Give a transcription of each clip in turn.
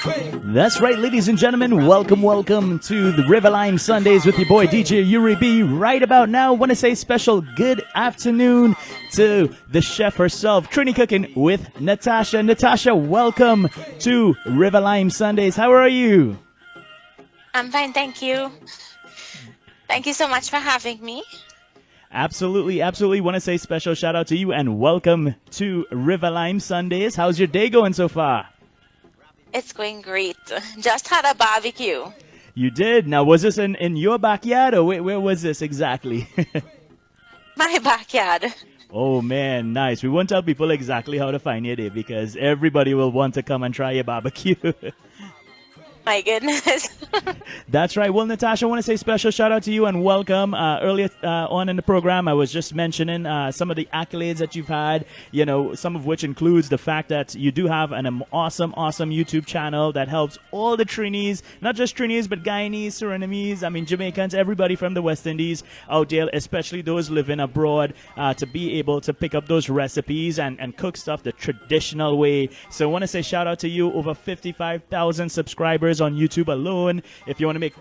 That's right, ladies and gentlemen. Welcome to the River Lime Sundays with your boy DJ Yuri B. Right about now, want to say special good afternoon to the chef herself, Trini Cooking with Natasha. Natasha, welcome to River Lime Sundays. How are you? I'm fine, thank you. Thank you so much for having me. Absolutely. Want to say special shout out to you and welcome to River Lime Sundays. How's your day going so far? It's going great. Just had a barbecue. You did? Now, was this in your backyard or where was this exactly? My backyard. Oh, man, nice. We won't tell people exactly how to find you there because everybody will want to come and try your barbecue. My goodness. That's right. Well, Natasha, I want to say special shout out to you and welcome. Earlier on in the program, I was just mentioning some of the accolades that you've had, you know, some of which includes the fact that you do have an awesome YouTube channel that helps all the Trinis, not just Trinis, but Guyanese, Surinamese, I mean, Jamaicans, everybody from the West Indies out there, especially those living abroad, to be able to pick up those recipes and cook stuff the traditional way. So I want to say shout out to you, over 55,000 subscribers on YouTube alone. If you want to make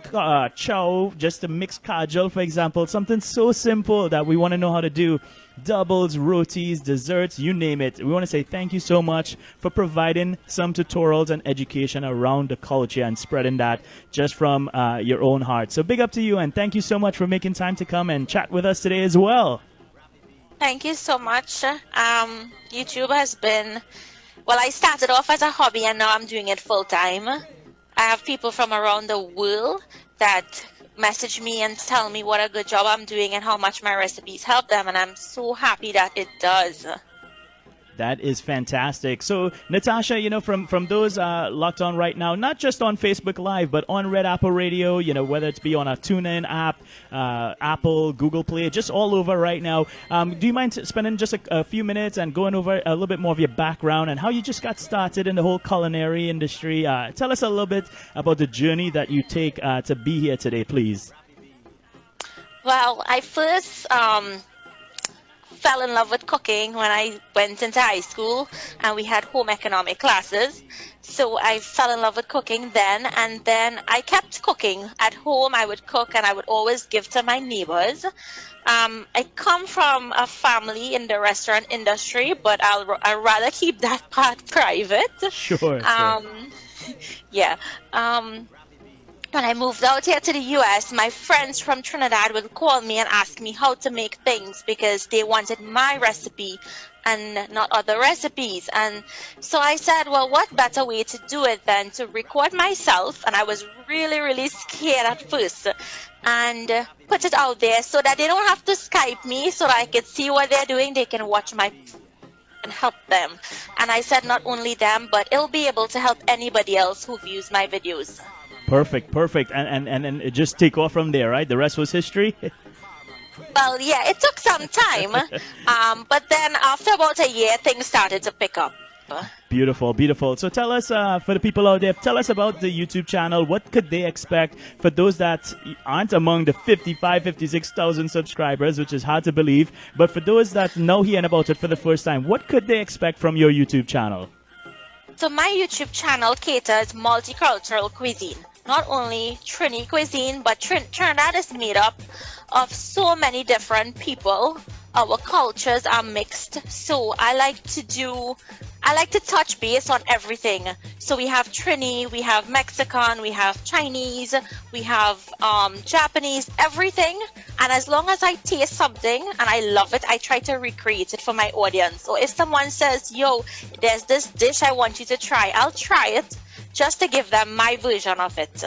chow, just to mix kajal, for example, something so simple that we want to know how to do, doubles, rotis, desserts, you name it. We want to say thank you so much for providing some tutorials and education around the culture and spreading that just from your own heart. So big up to you and thank you so much for making time to come and chat with us today as well. Thank you so much. YouTube has been, well, I started off as a hobby and now I'm doing it full time. I have people from around the world that message me and tell me what a good job I'm doing and how much my recipes help them, and I'm so happy that it does. That is fantastic. So, Natasha, you know, from those locked on right now, not just on Facebook Live, but on Red Apple Radio, you know, whether it be on a TuneIn app, Apple, Google Play, just all over right now. Do you mind spending just a few minutes and going over a little bit more of your background and how you just got started in the whole culinary industry? Tell us a little bit about the journey that you take to be here today, please. Well, I first fell in love with cooking when I went into high school and we had home economic classes. So I fell in love with cooking then, and then I kept cooking. At home I would cook and I would always give to my neighbors. I come from a family in the restaurant industry, but I'd rather keep that part private. Sure. Yeah. When I moved out here to the U.S., my friends from Trinidad would call me and ask me how to make things because they wanted my recipe and not other recipes. And so I said, well, what better way to do it than to record myself? And I was really scared at first. And put it out there so that they don't have to Skype me so that I could see what they're doing. They can watch my and help them. And I said not only them, but it'll be able to help anybody else who views my videos. Perfect. And just take off from there, right? The rest was history? Well, yeah, it took some time. But then after about a year, things started to pick up. Beautiful. So tell us, for the people out there, tell us about the YouTube channel. What could they expect for those that aren't among the 56,000 subscribers, which is hard to believe. But for those that know hearing about it for the first time, what could they expect from your YouTube channel? So my YouTube channel caters multicultural cuisine. Not only Trini cuisine, but Trinidad is made up of so many different people. Our cultures are mixed, so I like to touch base on everything. So we have Trini, we have Mexican, we have Chinese, we have Japanese, everything. And as long as I taste something and I love it, I try to recreate it for my audience. So if someone says, yo, there's this dish I want you to try, I'll try it just to give them my version of it.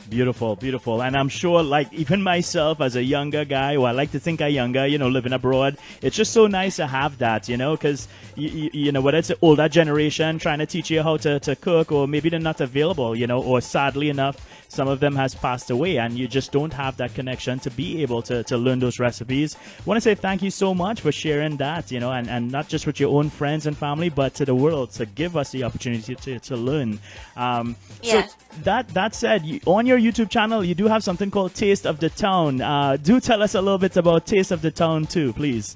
Beautiful. And I'm sure, like, even myself as a younger guy, or I like to think I'm younger, you know, living abroad, it's just so nice to have that, you know, because, you know, whether it's an older generation trying to teach you how to cook, or maybe they're not available, you know, or sadly enough, some of them has passed away and you just don't have that connection to be able to learn those recipes. I want to say thank you so much for sharing that, you know, and not just with your own friends and family, but to the world, to give us the opportunity to learn. Yeah. So that said, on your YouTube channel, you do have something called Taste of the Town. Do tell us a little bit about Taste of the Town too, please.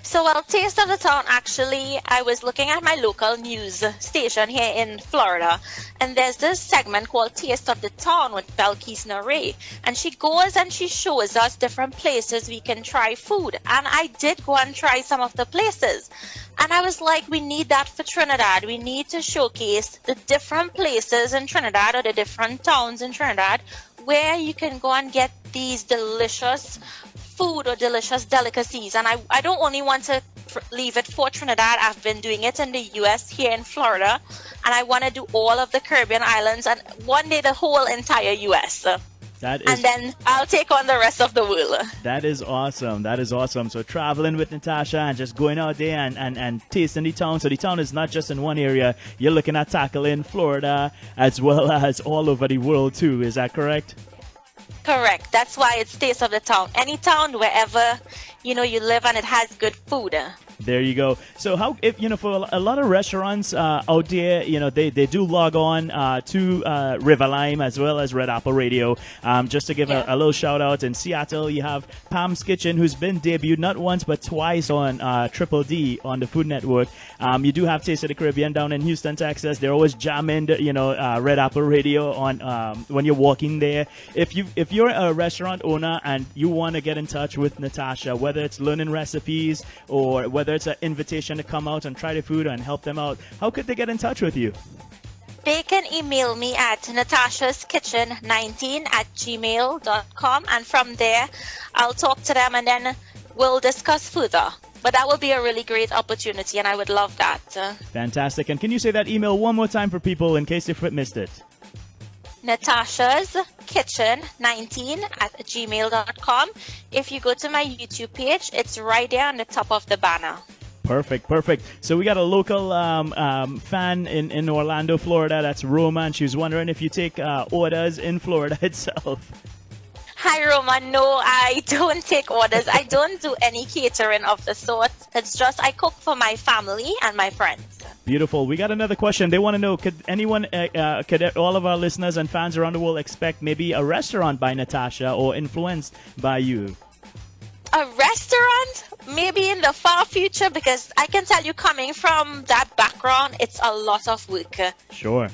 So, well, Taste of the Town, actually, I was looking at my local news station here in Florida, and there's this segment called Taste of the Town with Belkis Nare, and she goes and she shows us different places we can try food, and I did go and try some of the places, and I was like, we need that for Trinidad. We need to showcase the different places in Trinidad or the different towns in Trinidad where you can go and get these delicious food or delicious delicacies. And I don't only want to leave it for Trinidad. I've been doing it in the US, here in Florida, and I want to do all of the Caribbean islands and one day the whole entire US. And then I'll take on the rest of the world. That is awesome. That is awesome. So traveling with Natasha and just going out there and tasting the town. So the town is not just in one area. You're looking at tackling Florida as well as all over the world too. Is that correct? Correct. That's why it's Taste of the Town. Any town, wherever you live and it has good food. There you go. So how, if for a lot of restaurants out there, they do log on to River Lime as well as Red Apple Radio. Just to give a little shout out, in Seattle you have Pam's Kitchen, who's been debuted not once but twice on Triple D on the Food Network. You do have Taste of the Caribbean down in Houston, Texas. They're always jamming Red Apple Radio on when you're walking there. If you're a restaurant owner and you want to get in touch with Natasha, whether it's learning recipes or whether it's an invitation to come out and try the food and help them out, how could they get in touch with you? They can email me at natashaskitchen19@gmail.com, and from there I'll talk to them and then we'll discuss further. But that would be a really great opportunity and I would love that. Fantastic. And can you say that email one more time for people in case they missed it? natashaskitchen19@gmail.com. If you go to my YouTube page, it's right there on the top of the banner. Perfect. So we got a local fan in Orlando, Florida. That's Roma, and she was wondering if you take orders in Florida itself. Hi, Roma. No, I don't take orders. I don't do any catering of the sort. It's just I cook for my family and my friends. Beautiful. We got another question. They want to know, could all of our listeners and fans around the world expect maybe a restaurant by Natasha or influenced by you? A restaurant? Maybe in the far future, because I can tell you, coming from that background, it's a lot of work. Sure.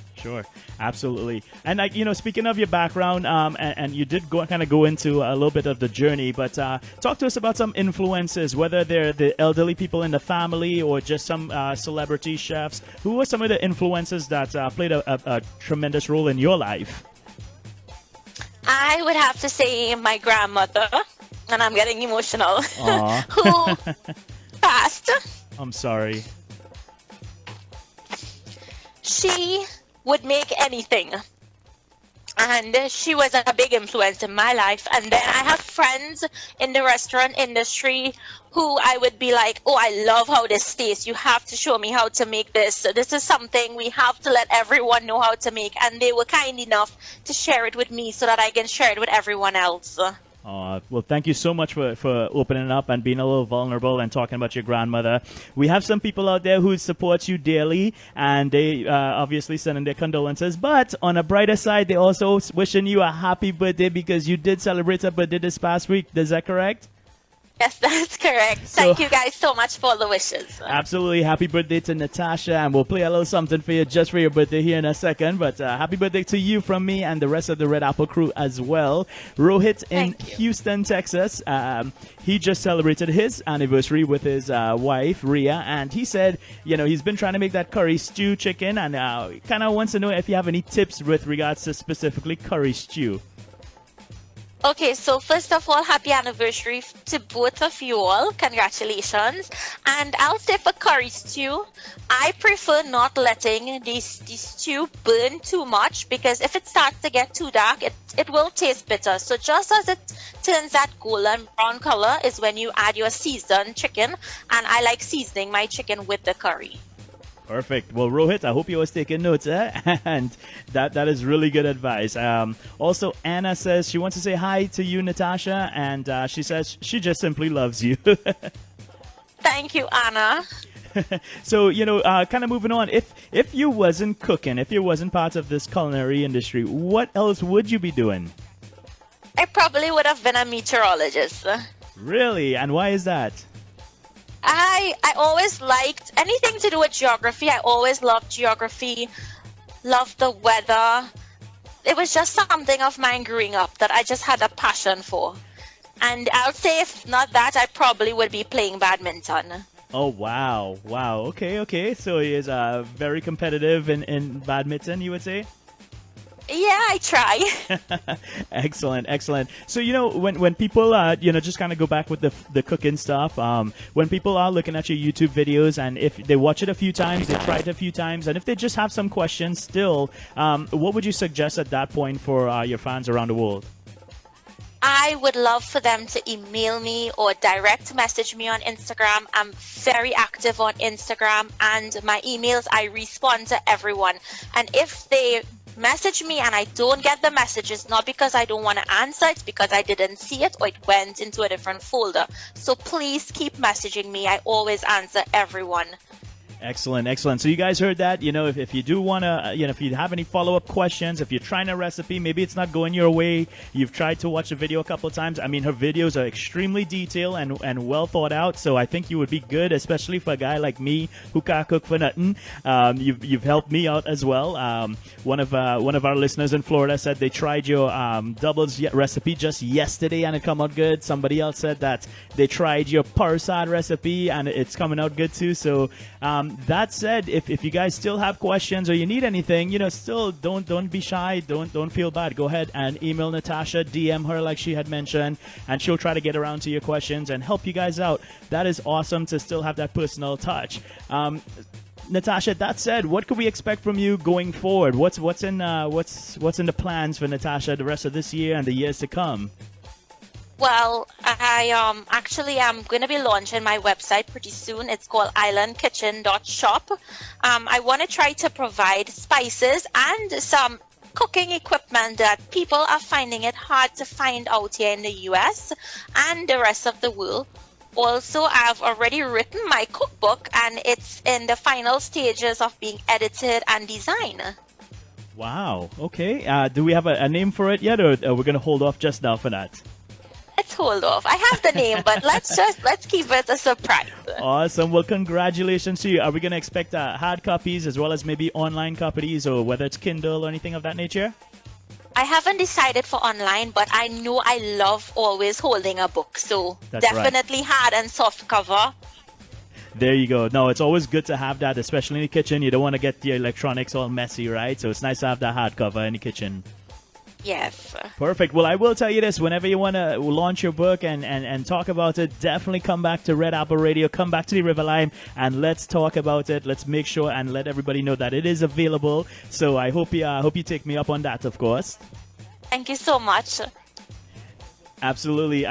Absolutely. And speaking of your background, and you did go into a little bit of the journey, but talk to us about some influences, whether they're the elderly people in the family or just some celebrity chefs. Who were some of the influences that played a tremendous role in your life? I would have to say my grandmother, and I'm getting emotional, who passed. I'm sorry. She would make anything, and she was a big influence in my life. And then I have friends in the restaurant industry who I would be like, oh, I love how this tastes. You have to show me how to make this. This is something we have to let everyone know how to make. And they were kind enough to share it with me so that I can share it with everyone else. Well, thank you so much for opening up and being a little vulnerable and talking about your grandmother. We have some people out there who support you daily, and they obviously sending their condolences. But on a brighter side, they also wishing you a happy birthday because you did celebrate a birthday this past week. Is that correct? Yes, that's correct. Thank you guys so much for the wishes. Absolutely. Happy birthday to Natasha, and we'll play a little something for you just for your birthday here in a second. But happy birthday to you from me and the rest of the Red Apple crew as well. Rohit in Houston, Texas. He just celebrated his anniversary with his wife, Ria, and he said, he's been trying to make that curry stew chicken, and kind of wants to know if you have any tips with regards to specifically curry stew. Okay, so first of all, happy anniversary to both of you all. Congratulations. And I'll say for curry stew, I prefer not letting the stew burn too much, because if it starts to get too dark, it will taste bitter. So just as it turns that golden brown color is when you add your seasoned chicken, and I like seasoning my chicken with the curry. Perfect. Well, Rohit, I hope you was taking notes, and that is really good advice. Also, Anna says she wants to say hi to you, Natasha, and she says she just simply loves you. Thank you, Anna. So, kind of moving on, if you wasn't cooking, if you wasn't part of this culinary industry, what else would you be doing? I probably would have been a meteorologist. Really? And why is that? I always liked anything to do with geography. I always loved geography, loved the weather. It was just something of mine growing up that I just had a passion for. And I'll say if not that, I probably would be playing badminton. Oh, wow. Wow. Okay. So he is very competitive in badminton, you would say? Yeah, I try. Excellent. So, when people, just kind of go back with the cooking stuff, when people are looking at your YouTube videos and if they watch it a few times, they try it a few times, and if they just have some questions still, what would you suggest at that point for your fans around the world? I would love for them to email me or direct message me on Instagram. I'm very active on Instagram, and my emails, I respond to everyone. And if they message me and I don't get the message, it's not because I don't want to answer, it's because I didn't see it or it went into a different folder. So please keep messaging me. I always answer everyone. Excellent. So you guys heard that. If you do want to, if you have any follow-up questions, if you're trying a recipe, maybe it's not going your way, you've tried to watch the video a couple of times. I mean, her videos are extremely detailed and well thought out. So I think you would be good, especially for a guy like me who can't cook for nothing. You've helped me out as well. One of our listeners in Florida said they tried your doubles recipe just yesterday and it come out good. Somebody else said that they tried your parsad recipe and it's coming out good too. So that said, if you guys still have questions or you need anything, still don't be shy, don't feel bad. Go ahead and email Natasha, DM her like she had mentioned, and she'll try to get around to your questions and help you guys out. That is awesome to still have that personal touch. Natasha, that said, what could we expect from you going forward? What's in the plans for Natasha the rest of this year and the years to come? Well, I actually am going to be launching my website pretty soon. It's called islandkitchen.shop. I want to try to provide spices and some cooking equipment that people are finding it hard to find out here in the US and the rest of the world. Also, I've already written my cookbook and it's in the final stages of being edited and designed. Wow. Okay. Do we have a name for it yet, or are we going to hold off just now for that? Let's hold off. I have the name, but let's keep it a surprise. Awesome. Well, congratulations to you. Are we going to expect hard copies as well as maybe online copies, or whether it's Kindle or anything of that nature? I haven't decided for online, but I know I love always holding a book. So That's definitely right. Hard and soft cover. There you go. No, it's always good to have that, especially in the kitchen. You don't want to get the electronics all messy, right? So it's nice to have that hardcover in the kitchen. Yes. Perfect. Well, I will tell you this. Whenever you want to launch your book and talk about it, definitely come back to Red Apple Radio. Come back to the River Lime and let's talk about it. Let's make sure and let everybody know that it is available. So I hope you take me up on that, of course. Thank you so much. Absolutely.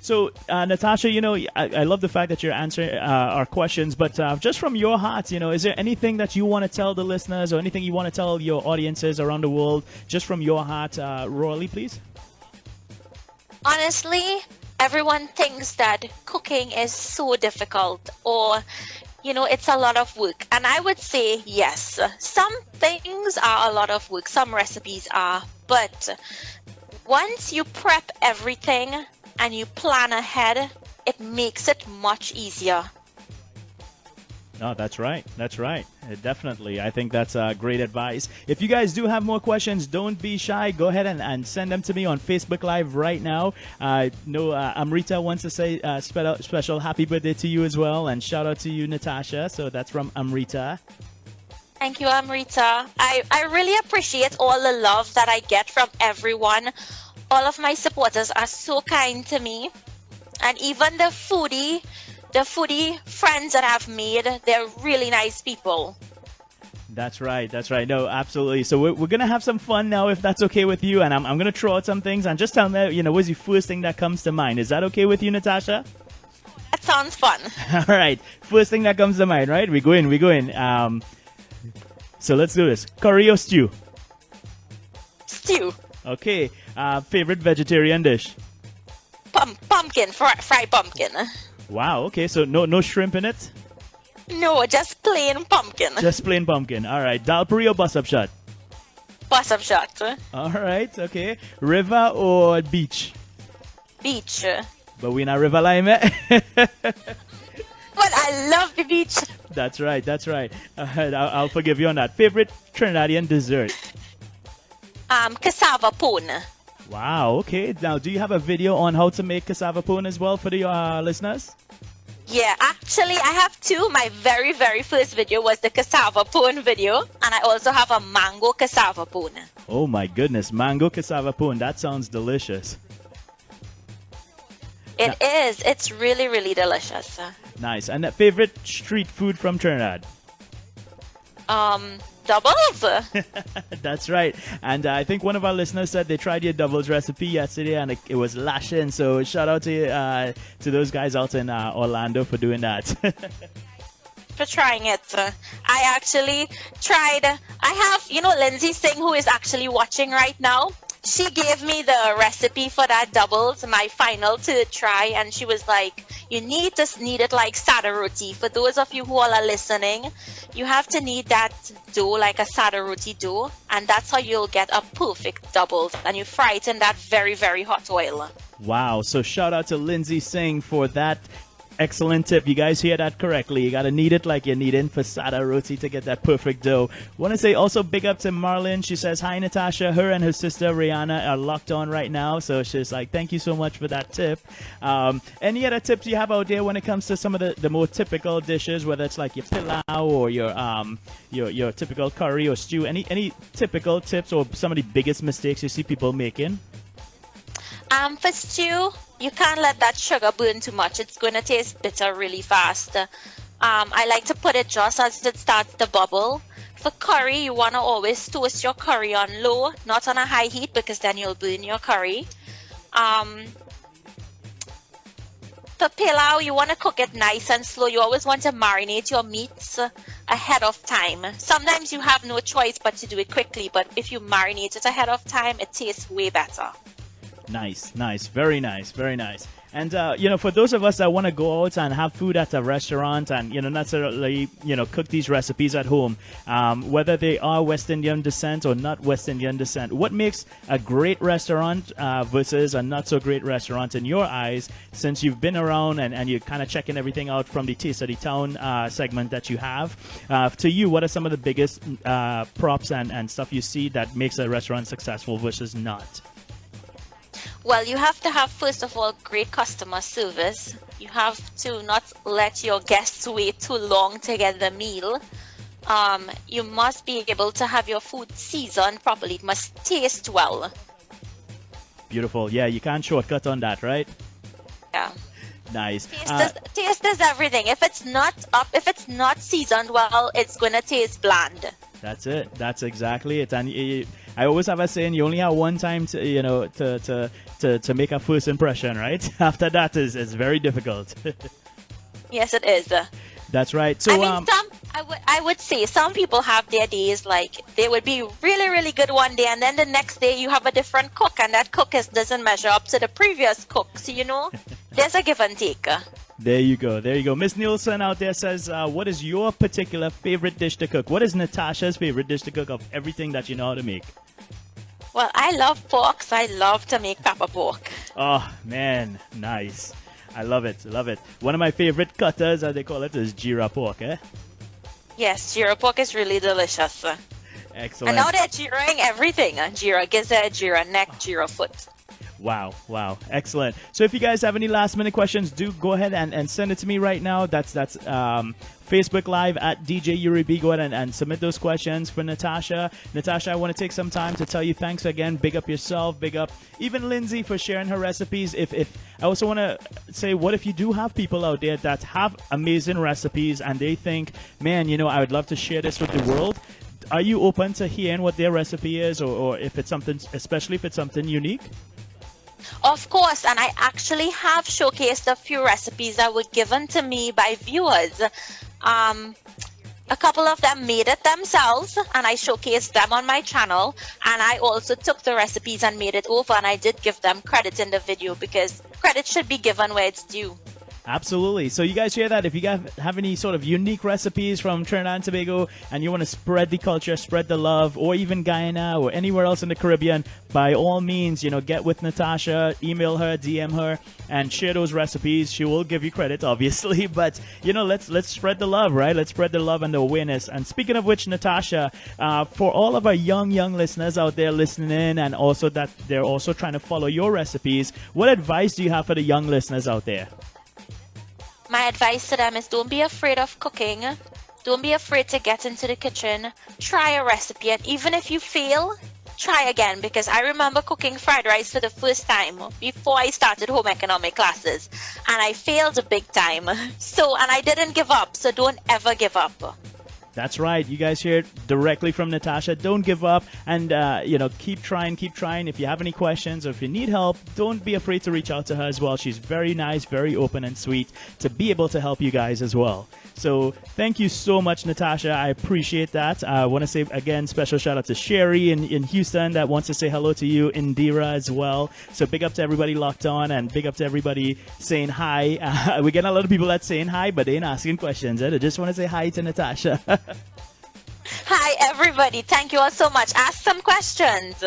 So, Natasha, I love the fact that you're answering our questions, but just from your heart, is there anything that you want to tell the listeners or anything you want to tell your audiences around the world, just from your heart, royally, please? Honestly, everyone thinks that cooking is so difficult or, it's a lot of work. And I would say, yes, some things are a lot of work. Some recipes are, but once you prep everything and you plan ahead, it makes it much easier. No, that's right. Definitely. I think that's great advice. If you guys do have more questions, don't be shy. Go ahead and send them to me on Facebook Live right now. Amrita wants to say special happy birthday to you as well. And shout out to you, Natasha. So that's from Amrita. Thank you, Amrita. I really appreciate all the love that I get from everyone. All of my supporters are so kind to me. And even the foodie friends that I've made, they're really nice people. That's right. No, absolutely. So we're going to have some fun now, if that's okay with you. And I'm going to throw out some things and just tell me, what's the first thing that comes to mind? Is that okay with you, Natasha? That sounds fun. All right. First thing that comes to mind, right? We go in. So let's do this. Curry or stew? Stew. Okay. Favorite vegetarian dish? Pumpkin, fried pumpkin. Wow. Okay. So no shrimp in it? No, just plain pumpkin. Just plain pumpkin. All right. Dhalpuri or bus up shot? Bus up shot. All right. Okay. River or beach? Beach. But we're not River Lime, eh? But I love the beach. That's right. That's right. I'll forgive you on that. Favorite Trinidadian dessert? Cassava pone. Wow. Okay. Now, do you have a video on how to make cassava pone as well for the listeners? Yeah, actually, I have two. My very, very first video was the cassava pone video, and I also have a mango cassava pone. Oh my goodness, mango cassava pone. That sounds delicious. It is. It's really, really delicious. Nice. And that favorite street food from Trinidad? Doubles. That's right. And I think one of our listeners said they tried your doubles recipe yesterday and it was lashing. So shout out to those guys out in Orlando for doing that. For trying it. I actually tried. I have, Lindsay Singh, who is actually watching right now. She gave me the recipe for that doubles, my final to try, and she was like, you need it like sada roti. For those of you who all are listening, you have to knead that dough like a sada roti dough, and that's how you'll get a perfect doubles, and you fry it in that very, very hot oil. Wow. So shout out to Lindsay Singh for that excellent tip. You guys hear that correctly. You got to knead it like you're kneading for sada roti to get that perfect dough. Want to say also big up to Marlon. She says, hi, Natasha. Her and her sister, Rihanna, are locked on right now. So she's like, thank you so much for that tip. Any other tips you have out there when it comes to some of the more typical dishes, whether it's like your pilau or your typical curry or stew? Any typical tips or some of the biggest mistakes you see people making? For stew, you can't let that sugar burn too much. It's going to taste bitter really fast. I like to put it just as it starts to bubble. For curry, you want to always toast your curry on low, not on a high heat, because then you'll burn your curry. For pilau, you want to cook it nice and slow. You always want to marinate your meats ahead of time. Sometimes you have no choice but to do it quickly, but if you marinate it ahead of time, it tastes way better. Nice, very nice, very nice. And for those of us that want to go out and have food at a restaurant and not necessarily cook these recipes at home, whether they are West Indian descent or not West Indian descent, what makes a great restaurant versus a not so great restaurant in your eyes? Since you've been around and you're kind of checking everything out from the Taste of the Town segment that you have, to you, what are some of the biggest props and stuff you see that makes a restaurant successful versus not? Well, you have to have, first of all, great customer service. You have to not let your guests wait too long to get the meal. You must be able to have your food seasoned properly. It must taste well. Beautiful. Yeah, you can't shortcut on that, right? Yeah. Nice. Taste is everything. If it's not seasoned well, it's going to taste bland. That's it. That's exactly it. And I always have a saying: you only have one time to make a first impression, right? After that is very difficult. Yes, it is. That's right. So I would say some people have their days like they would be really, really good one day, and then the next day you have a different cook, and that cook doesn't measure up to the previous cook. So there's a give and take. There you go. Miss Nielsen out there says, what is your particular favorite dish to cook? What is Natasha's favorite dish to cook of everything that you know how to make? Well, I love pork, so I love to make pepper pork. Oh, man. Nice. I love it. One of my favorite cutters, as they call it, is Jira pork, eh? Yes, Jira pork is really delicious. Excellent. And now they're Jiraing everything. Jira gizzard, Jira neck, Jira foot. Wow. Excellent. So if you guys have any last minute questions, do go ahead and send it to me right now. That's Facebook Live at DJ Yuri B. Go ahead and submit those questions for Natasha. Natasha, I want to take some time to tell you thanks again. Big up yourself. Big up even Lindsay for sharing her recipes. If I also want to say, what if you do have people out there that have amazing recipes and they think, man, I would love to share this with the world. Are you open to hearing what their recipe is or if it's something, especially if it's something unique? Of course, and I actually have showcased a few recipes that were given to me by viewers. A couple of them made it themselves, and I showcased them on my channel. And I also took the recipes and made it over, and I did give them credit in the video because credit should be given where it's due. Absolutely. So you guys hear that? If you guys have any sort of unique recipes from Trinidad and Tobago and you want to spread the culture, spread the love, or even Guyana or anywhere else in the Caribbean, by all means, get with Natasha, email her, DM her, and share those recipes. She will give you credit, obviously, but let's spread the love, right? Let's spread the love and the awareness. And speaking of which, Natasha, for all of our young listeners out there listening in, and also that they're also trying to follow your recipes, what advice do you have for the young listeners out there? My advice to them is don't be afraid of cooking. Don't be afraid to get into the kitchen. Try a recipe, and even if you fail, try again. Because I remember cooking fried rice for the first time before I started home economic classes, and I failed big time. And I didn't give up, so don't ever give up. That's right. You guys hear it directly from Natasha. Don't give up, and keep trying. If you have any questions or if you need help, don't be afraid to reach out to her as well. She's very nice, very open and sweet to be able to help you guys as well. So thank you so much, Natasha. I appreciate that. I want to say again, special shout out to Sherry in Houston that wants to say hello to you, Indira as well. So big up to everybody locked on, and big up to everybody saying hi. We get a lot of people that's saying hi, but they ain't asking questions. They just want to say hi to Natasha. Hi, everybody. Thank you all so much. Ask some questions.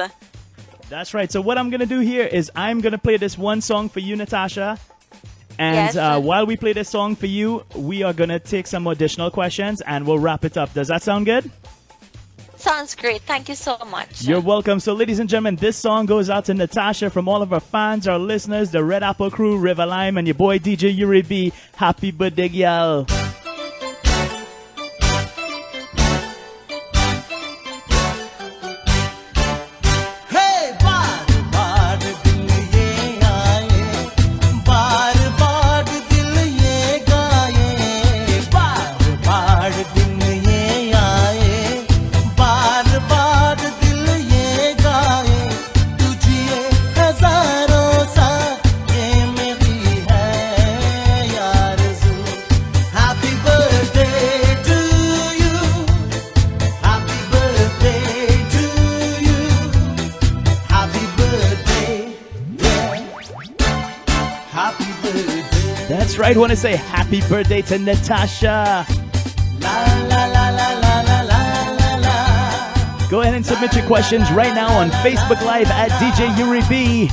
That's right. So what I'm going to do here is I'm going to play this one song for you, Natasha. And yes. While we play this song for you, we are going to take some additional questions and we'll wrap it up. Does that sound good? Sounds great. Thank you so much. You're welcome. So, ladies and gentlemen, this song goes out to Natasha from all of our fans, our listeners, the Red Apple crew, River Lime, and your boy DJ Yuri B. Happy birthday, y'all. That's right. I want to say happy birthday to Natasha. Go ahead and submit your questions right now on Facebook Live at DJ Yuri B.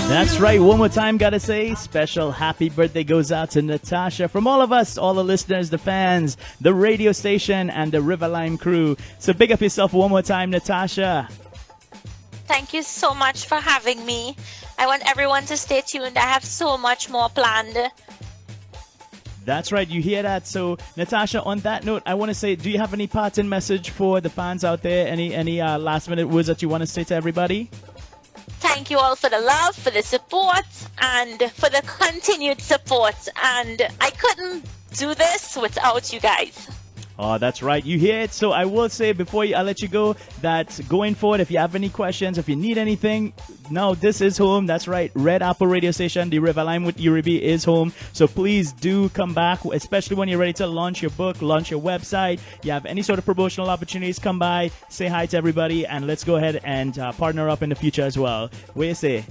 That's right. One more time, gotta say, special happy birthday goes out to Natasha from all of us, all the listeners, the fans, the radio station, and the River Lime crew. So big up yourself one more time, Natasha. Thank you so much for having me. I want everyone to stay tuned. I have so much more planned. That's right. You hear that? So, Natasha, on that note, I want to say, do you have any parting message for the fans out there? Any last minute words that you want to say to everybody? Thank you all for the love, for the support, and for the continued support. And I couldn't do this without you guys. Oh, that's right. You hear it. So I will say before I let you go that going forward, if you have any questions, if you need anything, no, this is home. That's right. Red Apple Radio Station, the River Lime with Yuri B is home. So please do come back, especially when you're ready to launch your book, launch your website. You have any sort of promotional opportunities, come by, say hi to everybody, and let's go ahead and partner up in the future as well. What do you say?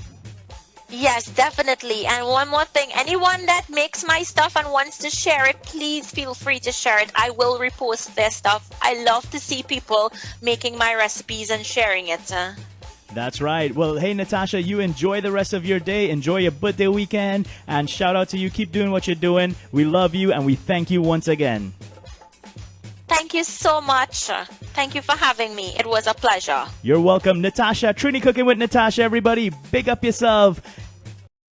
Yes, definitely. And one more thing, anyone that makes my stuff and wants to share it, please feel free to share it. I will repost their stuff. I love to see people making my recipes and sharing it. That's right. Well, hey, Natasha, you enjoy the rest of your day. Enjoy your birthday weekend. And shout out to you. Keep doing what you're doing. We love you and we thank you once again. Thank you so much. Thank you for having me. It was a pleasure. You're welcome, Natasha. Trini Cooking with Natasha, everybody. Big up yourself.